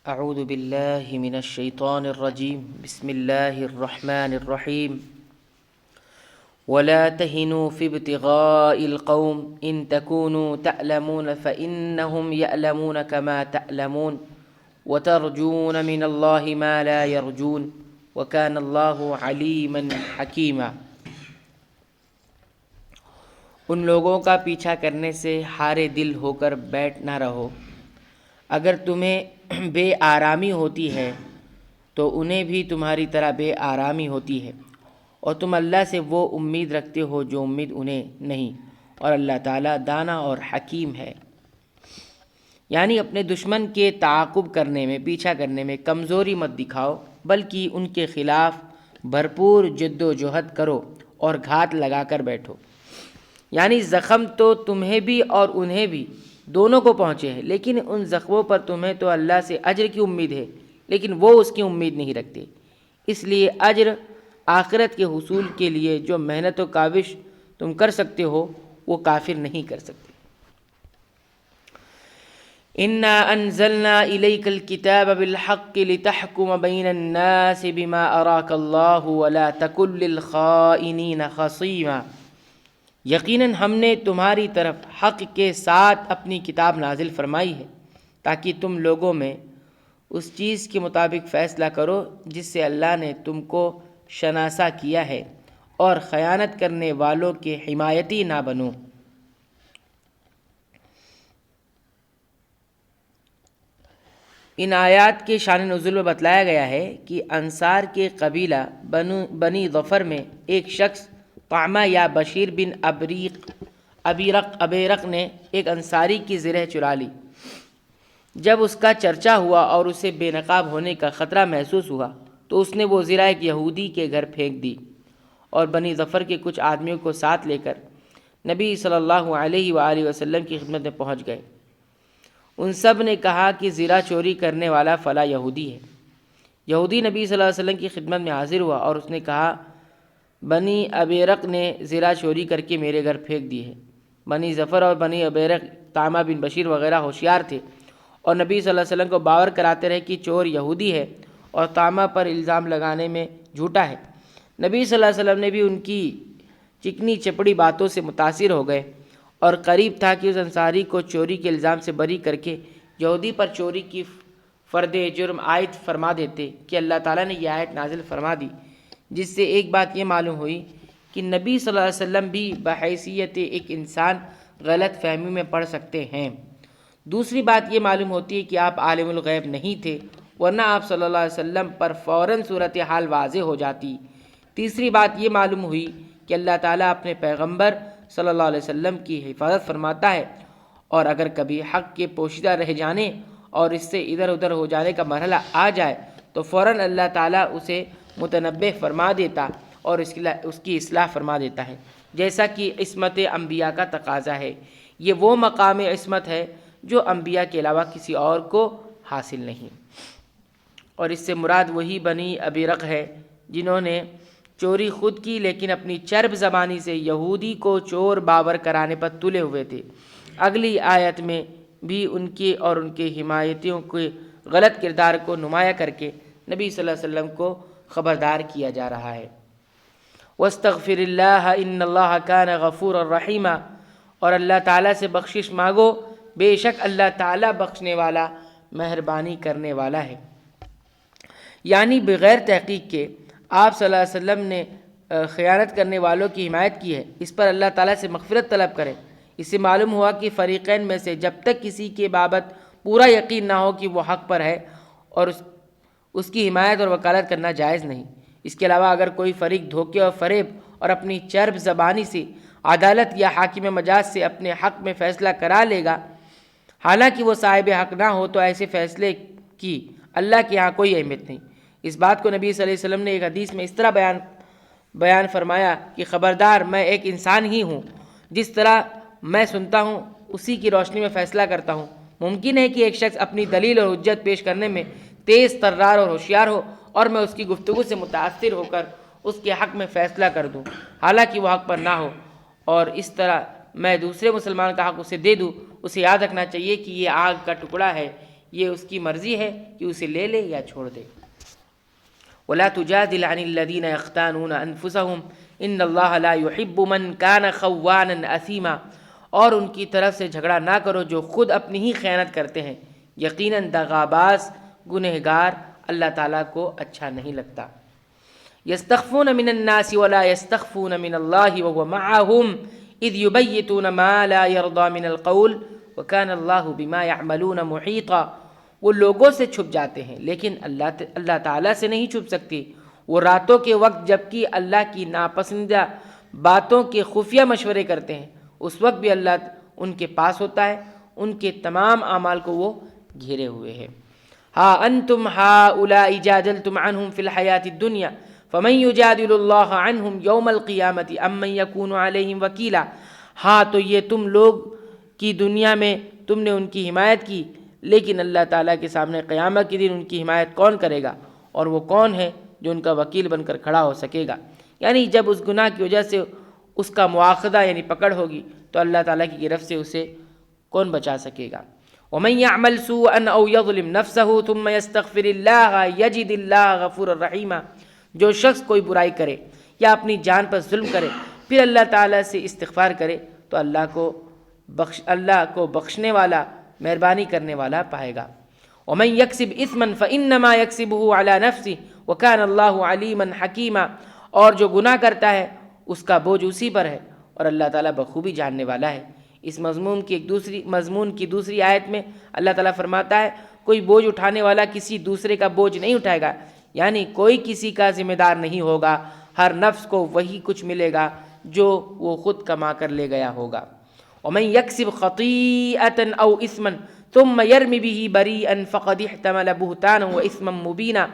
اعوذ باللہ من الشیطان الرجیم بسم اللہ الرحمن الرحیم ولا تهنوا في ابتغاء القوم ان تكونوا تعلمون فإنهم يعلمون كما تعلمون وترجون من الله ما لا يرجون وكان الله عليما حكيما۔ ان لوگوں کا پیچھا کرنے سے ہارے دل ہو کر بیٹھ نہ رہو، اگر تمہیں بے آرامی ہوتی ہے تو انہیں بھی تمہاری طرح بے آرامی ہوتی ہے، اور تم اللہ سے وہ امید رکھتے ہو جو امید انہیں نہیں، اور اللہ تعالیٰ دانا اور حکیم ہے۔ یعنی اپنے دشمن کے تعاقب کرنے میں، پیچھا کرنے میں کمزوری مت دکھاؤ، بلکہ ان کے خلاف بھرپور جد و جہد کرو اور گھات لگا کر بیٹھو۔ یعنی زخم تو تمہیں بھی اور انہیں بھی دونوں کو پہنچے ہیں، لیکن ان زخموں پر تمہیں تو اللہ سے اجر کی امید ہے، لیکن وہ اس کی امید نہیں رکھتے، اس لیے اجر آخرت کے حصول کے لیے جو محنت و کاوش تم کر سکتے ہو وہ کافر نہیں کر سکتے۔ انا انزلنا الیک الکتاب بالحق لتحکم بین الناس بما اراک اللہ ولا تکن للخائنین خصیما۔ یقیناً ہم نے تمہاری طرف حق کے ساتھ اپنی کتاب نازل فرمائی ہے تاکہ تم لوگوں میں اس چیز کے مطابق فیصلہ کرو جس سے اللہ نے تم کو شناسا کیا ہے، اور خیانت کرنے والوں کے حمایتی نہ بنو۔ ان آیات کے شان نزول میں بتلایا گیا ہے کہ انصار کے قبیلہ بنی ظفر میں ایک شخص طعمہ یا بشیر بن ابیرق نے ایک انصاری کی زرہ چرا لی۔ جب اس کا چرچا ہوا اور اسے بے نقاب ہونے کا خطرہ محسوس ہوا تو اس نے وہ زرہ ایک یہودی کے گھر پھینک دی، اور بنی ظفر کے کچھ آدمیوں کو ساتھ لے کر نبی صلی اللہ علیہ وآلہ وسلم کی خدمت میں پہنچ گئے۔ ان سب نے کہا کہ زرہ چوری کرنے والا فلاں یہودی ہے۔ یہودی نبی صلی اللہ علیہ وسلم کی خدمت میں حاضر ہوا اور اس نے کہا، بنی ابیرق نے زرہ چوری کر کے میرے گھر پھینک دی ہے۔ بنی ظفر اور بنی ابیرق، طعمہ بن بشیر وغیرہ ہوشیار تھے اور نبی صلی اللہ علیہ وسلم کو باور کراتے رہے کہ چور یہودی ہے اور طعمہ پر الزام لگانے میں جھوٹا ہے۔ نبی صلی اللہ علیہ وسلم نے بھی ان کی چکنی چپڑی باتوں سے متاثر ہو گئے، اور قریب تھا کہ اس انصاری کو چوری کے الزام سے بری کر کے یہودی پر چوری کی فرد جرم عائد فرما دیتے کہ اللہ تعالیٰ نے یہ آیت نازل فرما دی، جس سے ایک بات یہ معلوم ہوئی کہ نبی صلی اللہ علیہ وسلم بھی بحیثیت ایک انسان غلط فہمی میں پڑ سکتے ہیں۔ دوسری بات یہ معلوم ہوتی ہے کہ آپ عالم الغیب نہیں تھے، ورنہ آپ صلی اللہ علیہ وسلم پر فوراً صورتحال واضح ہو جاتی۔ تیسری بات یہ معلوم ہوئی کہ اللہ تعالیٰ اپنے پیغمبر صلی اللہ علیہ وسلم کی حفاظت فرماتا ہے، اور اگر کبھی حق کے پوشیدہ رہ جانے اور اس سے ادھر ادھر ہو جانے کا مرحلہ آ جائے تو فوراً اللہ تعالیٰ اسے متنبہ فرما دیتا اور اس کی اصلاح فرما دیتا ہے، جیسا کہ عصمت انبیاء کا تقاضا ہے۔ یہ وہ مقام عصمت ہے جو انبیاء کے علاوہ کسی اور کو حاصل نہیں، اور اس سے مراد وہی بنی ابیرق ہے جنہوں نے چوری خود کی لیکن اپنی چرب زبانی سے یہودی کو چور باور کرانے پر تلے ہوئے تھے۔ اگلی آیت میں بھی ان کے اور ان کے حمایتیوں کے غلط کردار کو نمایاں کر کے نبی صلی اللہ علیہ وسلم کو خبردار کیا جا رہا ہے۔ وَاسْتَغْفِرِ اللَّهَ إِنَّ اللَّهَ كَانَ غَفُورًا رَحِيمًا، اور اللہ تعالیٰ سے بخشش مانگو، بے شک اللہ تعالیٰ بخشنے والا، مہربانی کرنے والا ہے۔ یعنی بغیر تحقیق کے آپ صلی اللہ علیہ وسلم نے خیانت کرنے والوں کی حمایت کی ہے، اس پر اللہ تعالیٰ سے مغفرت طلب کریں۔ اس سے معلوم ہوا کہ فریقین میں سے جب تک کسی کے بابت پورا یقین نہ ہو کہ وہ حق پر ہے، اور اس کی حمایت اور وکالت کرنا جائز نہیں۔ اس کے علاوہ اگر کوئی فریق دھوکے اور فریب اور اپنی چرب زبانی سے عدالت یا حاکم مجاز سے اپنے حق میں فیصلہ کرا لے گا، حالانکہ وہ صاحب حق نہ ہو، تو ایسے فیصلے کی اللہ کے ہاں کوئی اہمیت نہیں۔ اس بات کو نبی صلی اللہ علیہ وسلم نے ایک حدیث میں اس طرح بیان فرمایا کہ خبردار، میں ایک انسان ہی ہوں، جس طرح میں سنتا ہوں اسی کی روشنی میں فیصلہ کرتا ہوں۔ ممکن ہے کہ ایک شخص اپنی دلیل اور حجت پیش کرنے میں تیز ترار اور ہوشیار ہو، اور میں اس کی گفتگو سے متاثر ہو کر اس کے حق میں فیصلہ کر دوں حالانکہ وہ حق پر نہ ہو، اور اس طرح میں دوسرے مسلمان کا حق اسے دے دوں۔ اسے یاد رکھنا چاہیے کہ یہ آگ کا ٹکڑا ہے، یہ اس کی مرضی ہے کہ اسے لے لے یا چھوڑ دے۔ وَلَا تُجَادِلْ عَنِ الَّذِينَ يَخْتَانُونَ أَنفُسَهُمْ إِنَّ اللَّهَ لَا يُحِبُّ مَنْ كَانَ خَوَّانًا أَثِيمًا، اور ان کی طرف سے جھگڑا نہ کرو جو خود اپنی ہی خیانت کرتے ہیں، یقیناً دغاباز گنہگار اللہ تعالیٰ کو اچھا نہیں لگتا۔ يَسْتَخْفُونَ مِنَ النَّاسِ وَلَا يَسْتَخْفُونَ مِنَ اللَّهِ وَهُوَ مَعَهُمْ إِذْ يُبَيِّتُونَ مَا لَا يَرْضَى مِنَ الْقَوْلِ وَكَانَ اللَّهُ بِمَا يَعْمَلُونَ مُحِيطًا۔ وہ لوگوں سے چھپ جاتے ہیں لیکن اللہ تعالیٰ سے نہیں چھپ سکتی۔ وہ راتوں کے وقت جبکہ اللہ کی ناپسندیدہ باتوں کے خفیہ مشورے کرتے ہیں، اس وقت بھی اللہ ان کے پاس ہوتا ہے، ان کے تمام اعمال کو وہ گھیرے ہوئے ہے۔ ہا انتم ہؤلاء جادلتم عنہم فی الحیاۃ الدنیا فمن یجادل اللہ عنہم یوم القیامۃ ام من یکون علیہم وکیلا۔ ہاں تو یہ تم لوگ کی دنیا میں تم نے ان کی حمایت کی، لیکن اللہ تعالیٰ کے سامنے قیامت کے دن ان کی حمایت کون کرے گا، اور وہ کون ہے جو ان کا وکیل بن کر کھڑا ہو سکے گا؟ یعنی جب اس گناہ کی وجہ سے اس کا مواخذہ یعنی پکڑ ہوگی تو اللہ تعالیٰ کی گرفت سے اسے کون بچا سکے گا؟ وَمَن يَعْمَلْ سُوءًا أَوْ يَظْلِمْ نَفْسَهُ ثُمَّ يَسْتَغْفِرِ اللَّهَ يَجِدِ اللَّهَ غَفُورًا رَحِيمًا۔ جو شخص کوئی برائی کرے یا اپنی جان پر ظلم کرے پھر اللہ تعالیٰ سے استغفار کرے تو اللہ کو بخشنے والا، مہربانی کرنے والا پائے گا۔ وَمَن يَكْسِبْ إِثْمًا فَإِنَّمَا يَكْسِبُهُ عَلَى نَفْسِهِ وَكَانَ اللَّهُ عَلِيمًا حَكِيمًا۔ اور جو گناہ کرتا ہے اس کا بوجھ اسی پر ہے اور اللہ تعالیٰ بخوبی جاننے والا ہے۔ اس مضمون کی دوسری آیت میں اللہ تعالیٰ فرماتا ہے کوئی بوجھ اٹھانے والا کسی دوسرے کا بوجھ نہیں اٹھائے گا، یعنی کوئی کسی کا ذمہ دار نہیں ہوگا، ہر نفس کو وہی کچھ ملے گا جو وہ خود کما کر لے گیا ہوگا۔ وَمَن يَكْسِبْ خَطِيئَةً أَوْ إِثْمًا ثُمَّ يَرْمِ بِهِ بَرِيئًا فَقَدِ احْتَمَلَ بُهْتَانًا وَإِثْمًا مُبِينًا۔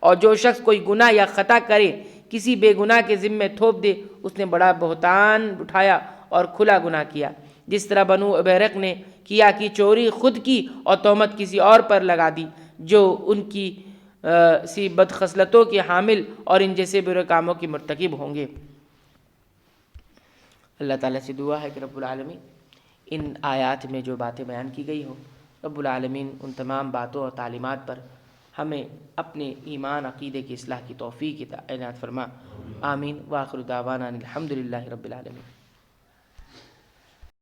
اور جو شخص کوئی گناہ یا خطا کرے کسی بے گناہ کے ذمے تھوپ دے اس نے بڑا بہتان اٹھایا اور کھلا گناہ کیا، جس طرح بنو ابیرق نے کیا کہ چوری خود کی اور تہمت کسی اور پر لگا دی جو ان کی سی بدخصلتوں کے حامل اور ان جیسے برے کاموں کے مرتکب ہوں گے۔ اللہ تعالیٰ سے دعا ہے کہ رب العالمین ان آیات میں جو باتیں بیان کی گئی ہوں، رب العالمین ان تمام باتوں اور تعلیمات پر ہمیں اپنے ایمان عقیدے کی اصلاح کی توفیق عنایت فرما۔ آمین۔ وآخر دعوانا الحمد للہ رب العالمین۔